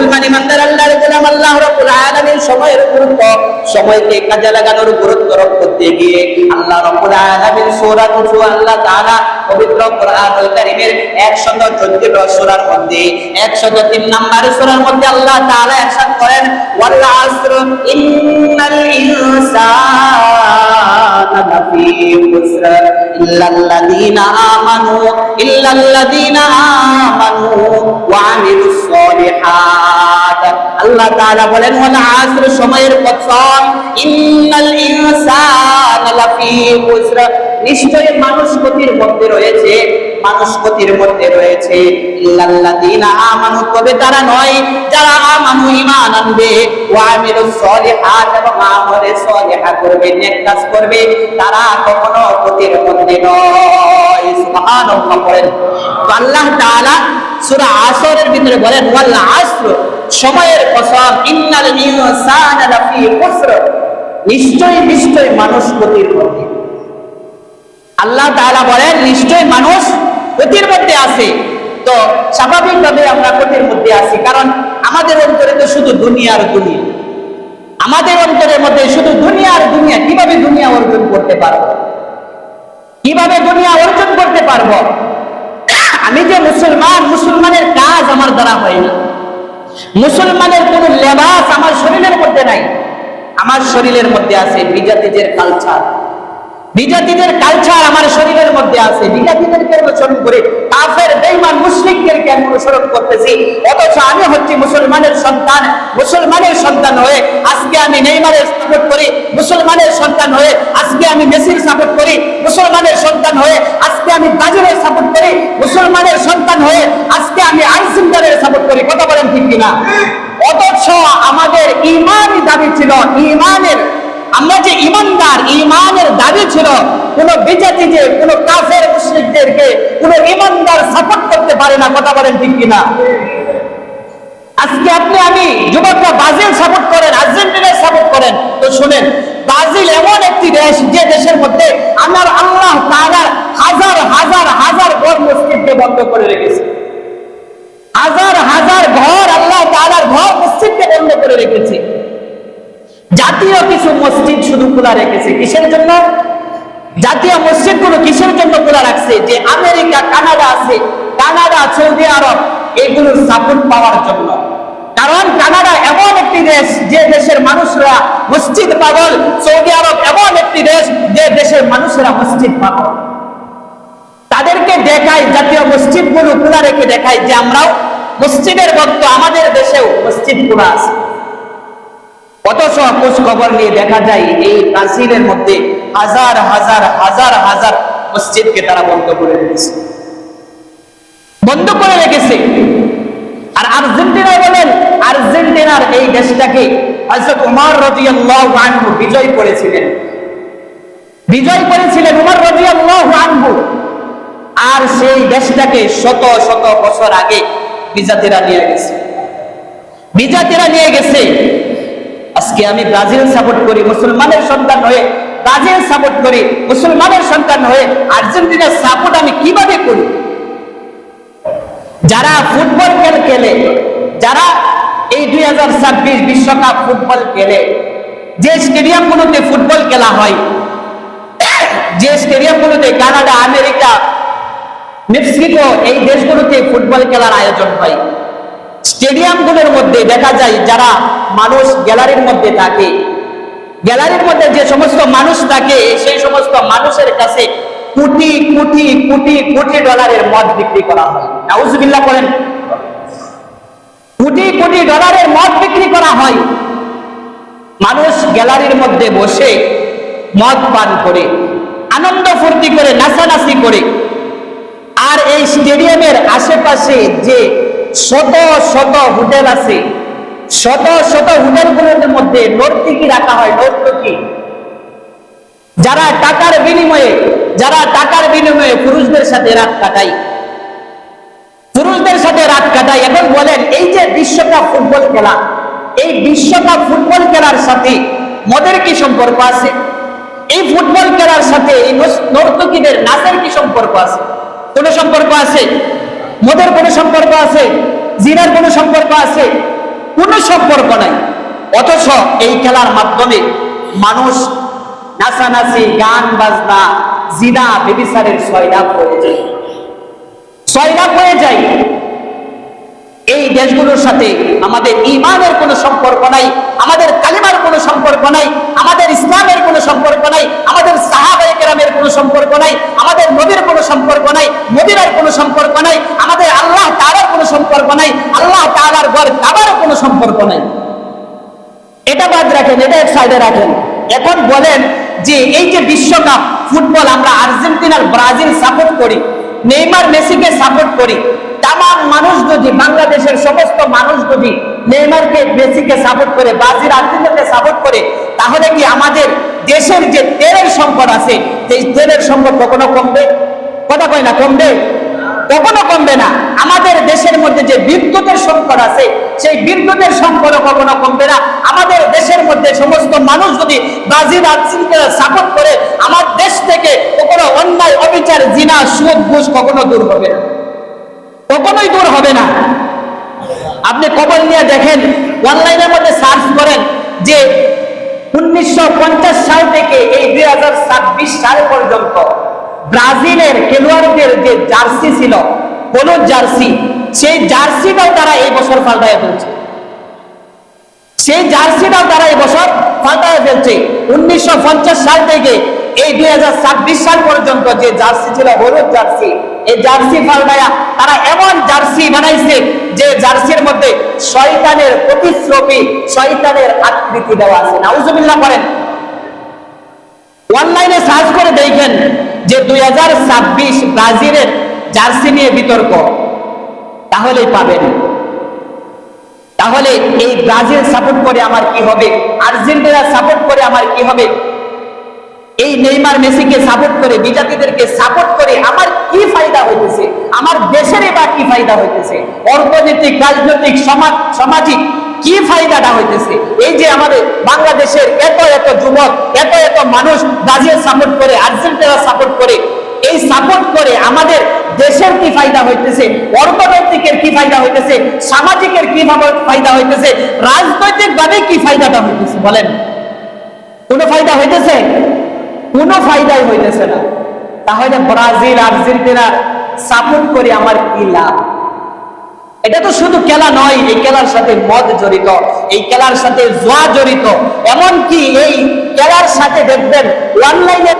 মুসলমান ইমানদার আল্লাহর গোলাম, আল্লাহ রাব্বুল আলামিন সময়ের গুরুত্ব, সময়কে কাজে লাগানোর গুরুত্ব আরোপ করতে গিয়ে আল্লাহ রাব্বুল আলামিন সূরা নূহ, আল্লাহ তাআলা পবিত্র কোরআনুল কারীমের 114 সূরার মধ্যে 103 নম্বর সূরার মধ্যে আল্লাহ তাআলা ইরশাদ করেন, ওয়াল আসর ইন্নাল ইনসানা লাফি খুসর ইল্লাল্লাযীনা আমানু ওয়া আমিলুস সলিহাত। আল্লাহ তাআলা বলেন, ওয়াল আসর সময়ের কসম, ইন্নাল ইনসানা লাফি খুসর নিশ্চয়ই মানুষ ক্ষতির মধ্যে রয়েছে, মানুষ ক্ষতির মধ্যে রয়েছে। ইল্লাল্লাযীনা আমানু তবে তারা নয় যারা আমানু ঈমান আনবে, ওয়া আমিলুস সলিহাত এবং আমলে সলিহা করবে, নেক কাজ করবে, তারা কখনো ক্ষতির মধ্যে নয়। সুবহানাল্লাহ বলেন। তো আল্লাহ তাআলা সূরা আসরের ভিতরে বলেন, ওয়াল আসর সময়ের কসম, ইন্নাল ইনসানা লাফি খুসর নিশ্চয়ই মানুষ ক্ষতির মধ্যে। আল্লাহ তাআলা বলেন নিশ্চয় মানুষ ক্ষতির মধ্যে আছে। তো স্বাভাবিকভাবে আমরা ক্ষতির মধ্যে আছি, কারণ আমাদের অন্তরে তো শুধু দুনিয়ার দুনিয়া, আমাদের অন্তরের মধ্যে শুধু দুনিয়ার দুনিয়া। কিভাবে দুনিয়া অর্জন করতে পারবো, কিভাবে দুনিয়া অর্জন করতে পারবো? আমি যে মুসলমান, মুসলমানের কাজ আমার দ্বারা হয় না, মুসলমানের কোন লেবাস আমার শরীরের মধ্যে নাই। আমার শরীরের মধ্যে আছে বিজাতিদের কালচার, বিজাতিদের কালচার আমার শরীরের মধ্যে আছে। বিজাতিদেরকে অনুসরণ করে কাফের বেঈমান মুশরিকদেরকে আমি অনুসরণ করতেছি, অথচ আমি হচ্ছি মুসলমানের সন্তান। মুসলমানের সন্তান হয়ে আজকে আমি নেইমারের সাপোর্ট করি, মুসলমানের সন্তান হয়ে আজকে আমি মেসির সাপোর্ট করি, মুসলমানের সন্তান হয়ে আজকে আমি ব্রাজিলের সাপোর্ট করি, মুসলমানের সন্তান হয়ে আজকে আমি আর্জেন্টিনার সাপোর্ট করি। কথা বলেন ঠিক কিনা? অথচ আমাদের ঈমানই দাবি ছিল, ঈমানের আমরা যে ইমানদার, ইমানের দাবি ছিল কোন বিজাতি যে কোন কাফের মুশরিকদেরকে কোন ইমানদার সাপোর্ট করতে পারে না। কথা বলেন ঠিক কিনা? আজকে আপনি আমি যুবকরা ব্রাজিল সাপোর্ট করেন, আর্জেন্টিনা সাপোর্ট করেন, তো শুনেন ব্রাজিল এমন একটি দেশ যে দেশের মধ্যে আমার আল্লাহ তাআলা হাজার হাজার হাজার ঘর মসজিদকে বন্ধ করে রেখেছে, হাজার হাজার ঘর আল্লাহ তাআলার ঘর মসজিদকে বন্ধ করে রেখেছে। জাতীয় কিছু মসজিদ শুধু খোলা রেখেছে, কিসের জন্য? জাতীয় মসজিদগুলো কিসের জন্য খোলা রাখছে? যে আমেরিকা, কানাডা আছে, কানাডা, সৌদি আরব, এগুলোর সাপোর্ট পাওয়ার জন্য। কারণ কানাডা এমন একটি দেশ যে দেশের মানুষরা মসজিদ পাগল, সৌদি আরব এমন একটি দেশ যে দেশের মানুষরা মসজিদ পাগল। তাদেরকে দেখায়, জাতীয় মসজিদগুলো খোলা রেখে দেখায় যে আমরাও মসজিদের ভক্ত, আমাদের দেশেও মসজিদ খোলা আছে। অথচ খোঁজ খবর নিয়ে দেখা যায় এই ব্রাজিলের মধ্যে হাজার হাজার হাজার হাজার মসজিদকে তারা বন্ধ করে রেখেছে, বন্ধ করে রেখেছে। আর আর্জেন্টিনা বলেন, আর্জেন্টিনার এই দেশটাকে হযরত ওমর রাদিয়াল্লাহু আনহু বিজয় করেছিলেন, বিজয় করেছিলেন ওমর রাদিয়াল্লাহু আনহু। আর সেই দেশটাকে শত শত বছর আগে বিজাতিরা নিয়ে গেছে, বিজাতিরা নিয়ে গেছে। আজকে আমি ব্রাজিল সাপোর্ট করি, মুসলমানের সন্তান হয়ে ব্রাজিল সাপোর্ট করি, মুসলমানের সন্তান হয়ে আর্জেন্টিনার সাপোর্ট আমি কিভাবে করি? যারা ফুটবল খেলে, যারা এই 2026 বিশ্বকাপ ফুটবল খেলে, যে স্টেডিয়ামগুলোতে ফুটবল খেলা হয়, যে স্টেডিয়ামগুলোতে কানাডা, আমেরিকা, মেক্সিকো এই দেশগুলোতে ফুটবল খেলার আয়োজন হয়, স্টেডিয়ামগুলোর মধ্যে দেখা যায় যারা মানুষ গ্যালারির মধ্যে থাকে, গ্যালারির মধ্যে যে সমস্ত মানুষ থাকে, সেই সমস্ত মানুষের কাছে কোটি কোটি কোটি কোটি ডলারের মদ বিক্রি করা হয়। নাউজুবিল্লাহ বলেন। কোটি কোটি ডলারের মদ বিক্রি করা হয়। মানুষ গ্যালারির মধ্যে বসে মদ পান করে, আনন্দ ফুর্তি করে, নাচানাচি করে। আর এই স্টেডিয়ামের আশেপাশে যে শত শত হোটেল আছে, শত শত হোটেলগুলোর মধ্যে নর্তকী রাখা হয়, নর্তকী, যারা টাকার বিনিময়ে পুরুষদের সাথে রাত কাটায়, পুরুষদের সাথে রাত কাটায়। এখন বলেন এই যে বিশ্বকাপ ফুটবল খেলা, এই বিশ্বকাপ ফুটবল খেলার সাথে মদের কি সম্পর্ক আছে? এই ফুটবল খেলার সাথে এই নর্তকীদের নাচের কি সম্পর্ক আছে? কোন সম্পর্ক আছে? মদের কোন সম্পর্ক আছে? জিনার কোন সম্পর্ক আছে? সম্পর্ক নাই, অথচ এই খেলার মাধ্যমে মানুষ নাচানাচি, গান বাজনা, জিনা, ব্যভিচারের সয়লাভ হয়ে যায়, সয়লাভ হয়ে যায়। এই দেশগুলোর সাথে আমাদের ঈমানের কোনো সম্পর্ক নাই, আমাদের কালিমার কোনো সম্পর্ক নাই, আমাদের ইসলামের কোনো সম্পর্ক নাই, আমাদের সাহাবায়ে কেরামের কোনো সম্পর্ক নাই, আমাদের নবীর কোনো সম্পর্ক নাই, মদিনার কোনো সম্পর্ক নাই, আমাদের আল্লাহ তাআলার কোনো সম্পর্ক নাই, আল্লাহ তাআলার ঘর কাবার কোনো সম্পর্ক নাই। এটা বাদ রাখেন, এটা এক সাইডে রাখেন। এখন বলেন যে এই যে বিশ্বকাপ ফুটবল, আমরা আর্জেন্টিনার ব্রাজিল সাপোর্ট করি, নেইমার মেসিকে সাপোর্ট করি, তাম মানুষ যদি, বাংলাদেশের সমস্ত মানুষ যদি নেইমারকে মেসিকে সাপোর্ট করে, ব্রাজিল আর্জেন্টিনাকে সাপোর্ট করে, তাহলে কি আমাদের দেশের যে তেলের সংকট আছে, সেই তেলের সংকট কখনো কমবে? কথা কয় না, কমবে? কখনো কমবে না। আমাদের দেশের মধ্যে যে বিদ্যুতের সংকট আছে, সেই বিদ্যুতের সংকট কখনো কমবে না। আমাদের দেশের মধ্যে সমস্ত মানুষ যদি ব্রাজিল আর্জেন্টিনা সাপোর্ট করে, আমার দেশ থেকে কখনো অন্যায়, অবিচার, জিনা, সুদ, ঘুষ কখনো দূর হবে না, কখনোই দূর হবে না। আপনি খবর নিয়ে দেখেন, অনলাইনের মধ্যে সার্চ করেন যে 1950 সাল থেকে এই 2026 সাল পর্যন্ত ব্রাজিলের খেলোয়াড়দের যে জার্সি ছিল, হলুদ জার্সি, সেই জার্সিটাও তারা এই বছর পাল্টায় ফেলছে, সেই জার্সিটাও তারা এই বছর পাল্টায় ফেলছে। 1950 সাল থেকে এই 2026 সাল পর্যন্ত যে জার্সি ছিল, হলুদ জার্সি, এই জার্সি পাল্টায়া তারা এমন জার্সি বানাইছে যে জার্সির মধ্যে শয়তানের প্রতিশ্রুতি, শয়তানের আকৃতি দেওয়া আছে। নাউজুবিল্লাহ করেন। অনলাইনে সার্চ করে দেখেন যে 2026 ব্রাজিলের জার্সি নিয়ে বিতর্ক, তাহলেই পাবেন। তাহলে এই ব্রাজিল সাপোর্ট করে আমার কি হবে, আর্জেন্টিনা সাপোর্ট করে আমার কি হবে, এই নেইমার মেসিকে সাপোর্ট করে, বিজাতিদেরকে সাপোর্ট করে আমার কি ফায়দা হইতেছে, আমার দেশেরই বা কি ফায়দা হইতেছে, অর্থনৈতিক, রাজনৈতিক, সামাজিক কি ফায়দাটা হইতেছে? এই যে আমাদের বাংলাদেশের এত এত যুবক, এত এত মানুষ ব্রাজিল সাপোর্ট করে, আর্জেন্টিনা সাপোর্ট করে, এই সাপোর্ট করে আমাদের দেশের কি ফায়দা হইতেছে, অর্থনৈতিকের কি ফায়দা হইতেছে, সামাজিকের কি ফায়দা হইতেছে, রাজনৈতিক ভাবে কি ফায়দাটা হইতেছে? বলেন, কোনো ফায়দা হইতেছে? কোনো ফায়দাই হইতেছে না। তাহলে ব্রাজিল আর্জেন্টিনা সাপোর্ট করে আমার কি লাভ? এটা তো শুধু খেলা নয়, এই খেলার সাথে মদ জড়িত, এই খেলার সাথে জুয়া জড়িত, এমনকি এই খেলার সাথে দেখবেন অনলাইনে